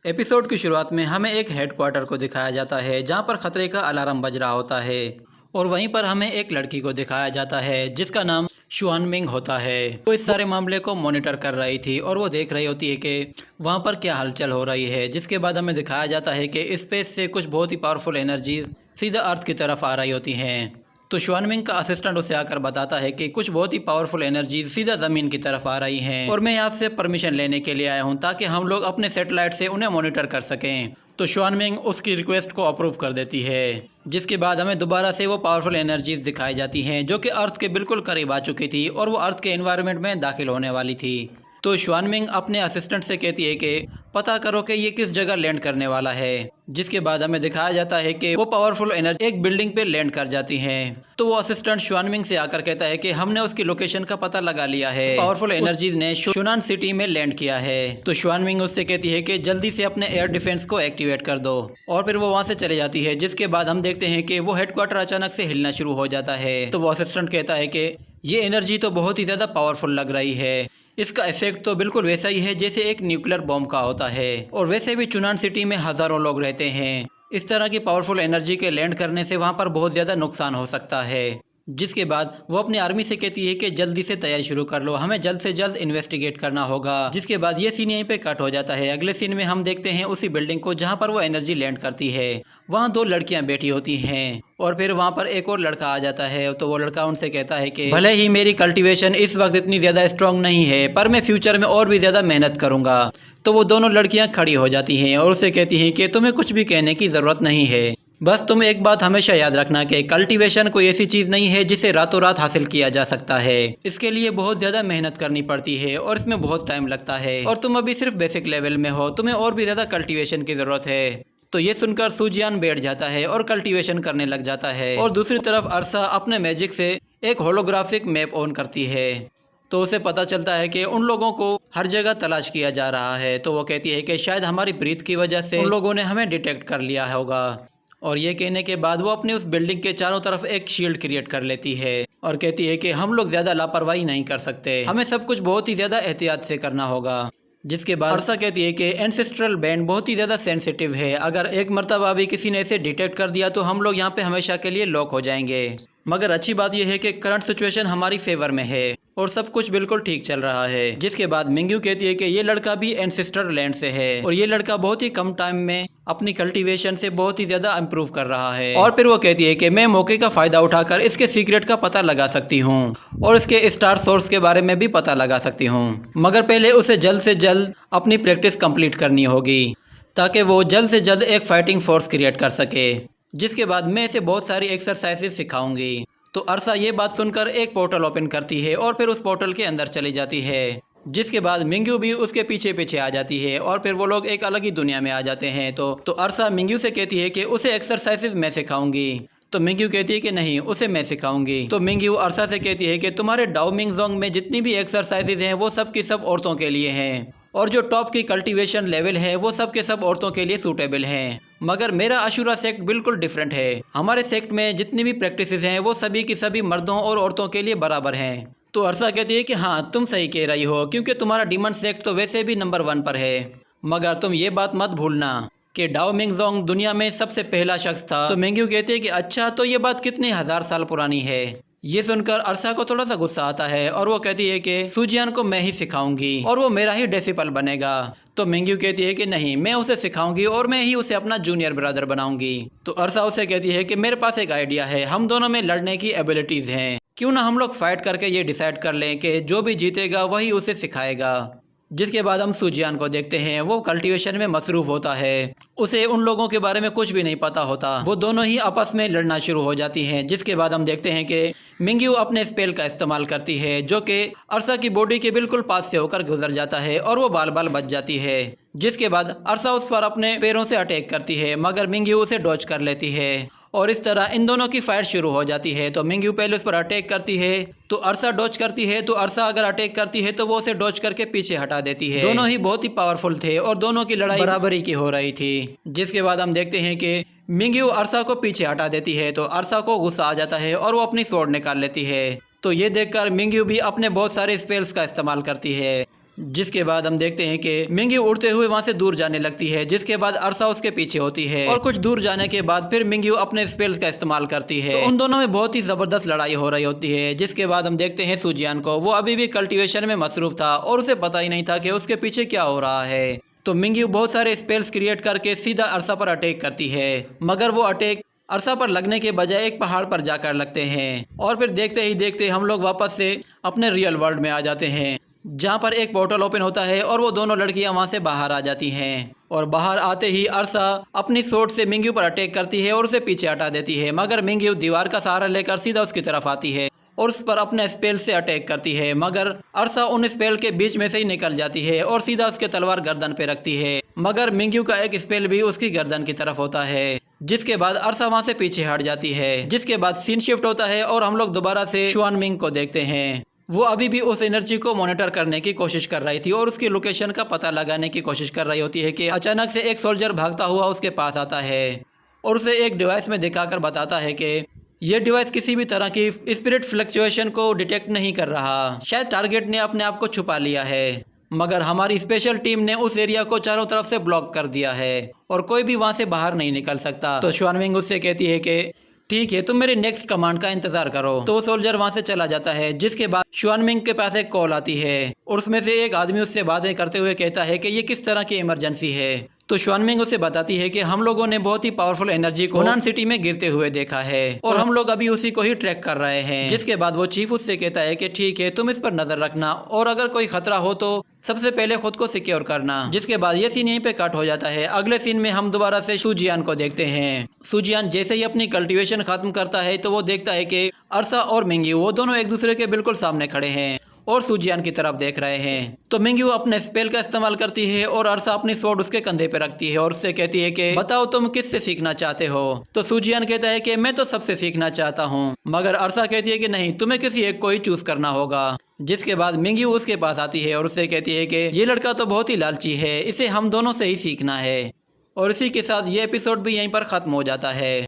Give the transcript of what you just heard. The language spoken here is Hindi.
एपिसोड की शुरुआत में हमें एक हेडक्वार्टर को दिखाया जाता है जहां पर खतरे का अलार्म बज रहा होता है और वहीं पर हमें एक लड़की को दिखाया जाता है जिसका नाम शुआनमिंग होता है। वो इस सारे मामले को मॉनिटर कर रही थी और वो देख रही होती है कि वहां पर क्या हलचल हो रही है। जिसके बाद हमें दिखाया जाता है कि स्पेस से कुछ बहुत ही पावरफुल एनर्जी सीधा अर्थ की तरफ आ रही होती हैं। तो शुआनमिंग का असिस्टेंट उसे आकर बताता है कि कुछ बहुत ही पावरफुल एनर्जी सीधा ज़मीन की तरफ आ रही हैं और मैं आपसे परमिशन लेने के लिए आया हूं ताकि हम लोग अपने सैटेलाइट से उन्हें मॉनिटर कर सकें। तो शुआनमिंग उसकी रिक्वेस्ट को अप्रूव कर देती है। जिसके बाद हमें दोबारा से वो पावरफुल एनर्जीज दिखाई जाती हैं जो कि अर्थ के बिल्कुल करीब आ चुकी थी और वो अर्थ के एनवायरनमेंट में दाखिल होने वाली थी। तो शुआनमिंग अपने असिस्टेंट से कहती है कि पता करो कि ये किस जगह लैंड करने वाला है। जिसके बाद हमें दिखाया जाता है कि वो पावरफुल एनर्जी एक बिल्डिंग पे लैंड कर जाती हैं। तो वो असिस्टेंट शुआनमिंग से आकर कहता है कि हमने उसकी लोकेशन का पता लगा लिया है, पावरफुल एनर्जीज ने शुनान सिटी में लैंड किया है। तो शुआनमिंग उससे कहती है कि जल्दी से अपने एयर डिफेंस को एक्टिवेट कर दो और फिर वो वहाँ से चले जाती है। जिसके बाद हम देखते हैं कि वो हेडक्वार्टर अचानक से हिलना शुरू हो जाता है। तो वो असिस्टेंट कहता है कि ये एनर्जी तो बहुत ही ज़्यादा पावरफुल लग रही है, इसका इफेक्ट तो बिल्कुल वैसा ही है जैसे एक न्यूक्लियर बॉम्ब का होता है और वैसे भी चुनान सिटी में हज़ारों लोग रहते हैं। इस तरह की पावरफुल एनर्जी के लैंड करने से वहाँ पर बहुत ज़्यादा नुकसान हो सकता है। जिसके बाद वो अपनी आर्मी से कहती है कि जल्दी से तैयारी शुरू कर लो, हमें जल्द से जल्द इन्वेस्टिगेट करना होगा। जिसके बाद ये सीन यहीं पे कट हो जाता है। अगले सीन में हम देखते हैं उसी बिल्डिंग को जहाँ पर वो एनर्जी लैंड करती है। वहाँ दो लड़कियाँ बैठी होती हैं और फिर वहाँ पर एक और लड़का आ जाता है। तो वो लड़का उनसे कहता है कि भले ही मेरी कल्टीवेशन इस वक्त इतनी ज़्यादा स्ट्रॉन्ग नहीं है पर मैं फ्यूचर में और भी ज़्यादा मेहनत करूँगा। तो वो दोनों लड़कियाँ खड़ी हो जाती हैं और उसे कहती हैं कि तुम्हें कुछ भी कहने की ज़रूरत नहीं है, बस तुम एक बात हमेशा याद रखना कि कल्टीवेशन कोई ऐसी चीज़ नहीं है जिसे रातों रात हासिल किया जा सकता है। इसके लिए बहुत ज़्यादा मेहनत करनी पड़ती है और इसमें बहुत टाइम लगता है और तुम अभी सिर्फ बेसिक लेवल में हो, तुम्हें और भी ज़्यादा कल्टीवेशन की ज़रूरत है। तो ये सुनकर सुजियान बैठ जाता है और कल्टीवेशन करने लग जाता है। और दूसरी तरफ अरसा अपने मैजिक से एक होलोग्राफिक मैप ऑन करती है। तो उसे पता चलता है कि उन लोगों को हर जगह तलाश किया जा रहा है। तो वो कहती है कि शायद हमारी ब्रीथ की वजह से उन लोगों ने हमें डिटेक्ट कर लिया होगा। और ये कहने के बाद वो अपनी उस बिल्डिंग के चारों तरफ एक शील्ड क्रिएट कर लेती है और कहती है कि हम लोग ज़्यादा लापरवाही नहीं कर सकते, हमें सब कुछ बहुत ही ज़्यादा एहतियात से करना होगा। जिसके बाद अरसा कहती है कि एंसेस्ट्रल बैंड बहुत ही ज़्यादा सेंसिटिव है, अगर एक मर्तबा भी किसी ने इसे डिटेक्ट कर दिया तो हम लोग यहाँ पे हमेशा के लिए लॉक हो जाएंगे। मगर अच्छी बात यह है कि करंट सिचुएशन हमारी फेवर में है और सब कुछ बिल्कुल ठीक चल रहा है। जिसके बाद मिंग्यू कहती है कि ये लड़का भी एंसेस्टर लैंड से है और ये लड़का बहुत ही कम टाइम में अपनी कल्टीवेशन से बहुत ही ज़्यादा इम्प्रूव कर रहा है। और फिर वो कहती है कि मैं मौके का फ़ायदा उठाकर इसके सीक्रेट का पता लगा सकती हूँ और इसके स्टार सोर्स के बारे में भी पता लगा सकती हूँ, मगर पहले उसे जल्द से जल्द अपनी प्रैक्टिस कंप्लीट करनी होगी ताकि वो जल्द से जल्द एक फाइटिंग फोर्स क्रिएट कर सके। जिसके बाद मैं इसे बहुत सारी एक्सरसाइजेस सिखाऊंगी। तो अरसा ये बात सुनकर एक पोर्टल ओपन करती है और फिर उस पोर्टल के अंदर चली जाती है। जिसके बाद मिंग्यू भी उसके पीछे पीछे आ जाती है और फिर वो लोग एक अलग ही दुनिया में आ जाते हैं। तो अरसा मिंग्यू से कहती है कि उसे एक्सरसाइजेस मैं सिखाऊंगी। तो मिंग्यू कहती है कि नहीं, उसे मैं सिखाऊंगी। तो मिंग्यू अरसा से कहती है कि तुम्हारे डाओ मिंग जोंग में जितनी भी एक्सरसाइजेज हैं वो सब की सब औरतों के लिए हैं और जो टॉप की कल्टीवेशन लेवल है वो सब के सब औरतों के लिए सूटेबल हैं, मगर मेरा अशूरा सेक्ट बिल्कुल डिफरेंट है। हमारे सेक्ट में जितनी भी प्रैक्टिसेस हैं वो सभी की सभी मर्दों और औरतों के लिए बराबर हैं। तो अरसा कहती है कि हाँ तुम सही कह रही हो, क्योंकि तुम्हारा डीमन सेक्ट तो वैसे भी नंबर 1 पर है, मगर तुम ये बात मत भूलना कि डाओ मिंग जोंग दुनिया में सबसे पहला शख्स था। तो मिंग्यू कहती है कि अच्छा, तो ये बात कितने हजार साल पुरानी है। ये सुनकर अरसा को थोड़ा सा गुस्सा आता है और वो कहती है कि सुजियान को मैं ही सिखाऊंगी और वो मेरा ही डिसिपल बनेगा। तो मिंग्यू कहती है कि नहीं, मैं उसे सिखाऊंगी और मैं ही उसे अपना जूनियर ब्रदर बनाऊंगी। तो अरसा उसे कहती है कि मेरे पास एक आइडिया है, हम दोनों में लड़ने की एबिलिटीज़ हैं, क्यों ना हम लोग फाइट करके ये डिसाइड कर लें कि जो भी जीतेगा वही उसे सिखाएगा। जिसके बाद हम सुजियान को देखते हैं, वो कल्टीवेशन में मसरूफ़ होता है, उसे उन लोगों के बारे में कुछ भी नहीं पता होता। वो दोनों ही आपस में लड़ना शुरू हो जाती हैं। जिसके बाद हम देखते हैं कि मिंग्यू अपने स्पेल का इस्तेमाल करती है जो कि अरसा की बॉडी के बिल्कुल पास से होकर गुजर जाता है और वो बाल बाल बच जाती है। जिसके बाद अरसा उस पर अपने पैरों से अटैक करती है, मगर मिंग्यू उसे डॉज कर लेती है और इस तरह इन दोनों की फाइट शुरू हो जाती है। तो मिंग्यू पहले उस पर अटैक करती है तो अरसा डॉज करती है, तो अरसा अगर अटैक करती है तो वो उसे डॉज करके पीछे हटा देती है। दोनों ही बहुत ही पावरफुल थे और दोनों की लड़ाई बराबरी की हो रही थी। जिसके बाद हम देखते हैं कि मिंग्यू अरसा को पीछे हटा देती है तो अरसा को गुस्सा आ जाता है और वो अपनी स्वॉर्ड निकाल लेती है। तो ये देखकर मिंग्यू भी अपने बहुत सारे स्पेल्स का इस्तेमाल करती है। जिसके बाद हम देखते हैं कि मिंगयू उड़ते हुए वहां से दूर जाने लगती है, जिसके बाद अरसा उसके पीछे होती है और कुछ दूर जाने के बाद फिर मिंगयू अपने स्पेल्स का इस्तेमाल करती है। तो उन दोनों में बहुत ही जबरदस्त लड़ाई हो रही होती है। जिसके बाद हम देखते हैं सुजियान को, वो अभी भी कल्टीवेशन में मसरूफ था और उसे पता ही नहीं था कि उसके पीछे क्या हो रहा है। तो मिंगयू बहुत सारे स्पेल्स क्रिएट करके सीधा अरसा पर अटैक करती है, मगर वो अटैक अरसा पर लगने के बजाय एक पहाड़ पर जाकर लगते हैं। और फिर देखते ही देखते हम लोग वापस से अपने रियल वर्ल्ड में आ जाते हैं, जहाँ पर एक पोर्टल ओपन होता है और वो दोनों लड़कियां वहाँ से बाहर आ जाती हैं। और बाहर आते ही अरसा अपनी सोर्ड से मिंगयू पर अटैक करती है और उसे पीछे हटा देती है, मगर मिंगयू दीवार का सहारा लेकर सीधा उसकी तरफ आती है और उस पर अपने स्पेल से अटैक करती है, मगर अरसा उन स्पेल के बीच में से ही निकल जाती है और सीधा उसके तलवार गर्दन पे रखती है, मगर मिंगयू का एक स्पेल भी उसकी गर्दन की तरफ होता है। जिसके बाद अरसा वहां से पीछे हट जाती है। जिसके बाद सीन शिफ्ट होता है और हम लोग दोबारा से शुआनमिंग को देखते हैं। वो अभी भी उस एनर्जी को मॉनिटर करने की कोशिश कर रही थी और उसकी लोकेशन का पता लगाने की कोशिश कर रही होती है कि अचानक से एक सोल्जर भागता हुआ उसके पास आता है और उसे एक डिवाइस में दिखाकर बताता है कि ये डिवाइस किसी भी तरह की स्पिरिट फ्लक्चुएशन को डिटेक्ट नहीं कर रहा, शायद टारगेट ने अपने आप को छुपा लिया है, मगर हमारी स्पेशल टीम ने उस एरिया को चारों तरफ से ब्लॉक कर दिया है और कोई भी वहां से बाहर नहीं निकल सकता। तो शुआनमिंग उससे कहती है कि ठीक है, तुम मेरे नेक्स्ट कमांड का इंतजार करो। तो वो सोल्जर वहां से चला जाता है। जिसके बाद शुआनमिंग के पास एक कॉल आती है और उसमें से एक आदमी उससे बातें करते हुए कहता है कि ये किस तरह की इमरजेंसी है। तो शुआनमिंग उसे बताती है कि हम लोगों ने बहुत ही पावरफुल एनर्जी को हुनान सिटी में गिरते हुए देखा है और हम लोग अभी उसी को ही ट्रैक कर रहे हैं। जिसके बाद वो चीफ उससे कहता है कि ठीक है, तुम इस पर नजर रखना और अगर कोई खतरा हो तो सबसे पहले खुद को सिक्योर करना। जिसके बाद ये सीन यहीं पे कट हो जाता है। अगले सीन में हम दोबारा से सुजियान को देखते हैं। सुजियान जैसे ही अपनी कल्टीवेशन खत्म करता है तो वो देखता है कि अरसा और मिंगयू वो दोनों एक दूसरे के बिल्कुल सामने खड़े हैं और सुजियान की तरफ देख रहे हैं। तो मिंगयू अपने स्पेल का इस्तेमाल करती है और अरसा अपनी स्वॉर्ड उसके कंधे पे रखती है और उससे कहती है कि बताओ तुम किससे सीखना चाहते हो। तो सुजियान कहता है कि मैं तो सबसे सीखना चाहता हूँ, मगर अरसा कहती है कि नहीं, तुम्हें किसी एक को ही चूज करना होगा। जिसके बाद मिंगयू उसके पास आती है और उससे कहती है कि ये लड़का तो बहुत ही लालची है, इसे हम दोनों से ही सीखना है। और इसी के साथ ये एपिसोड भी यहीं पर खत्म हो जाता है।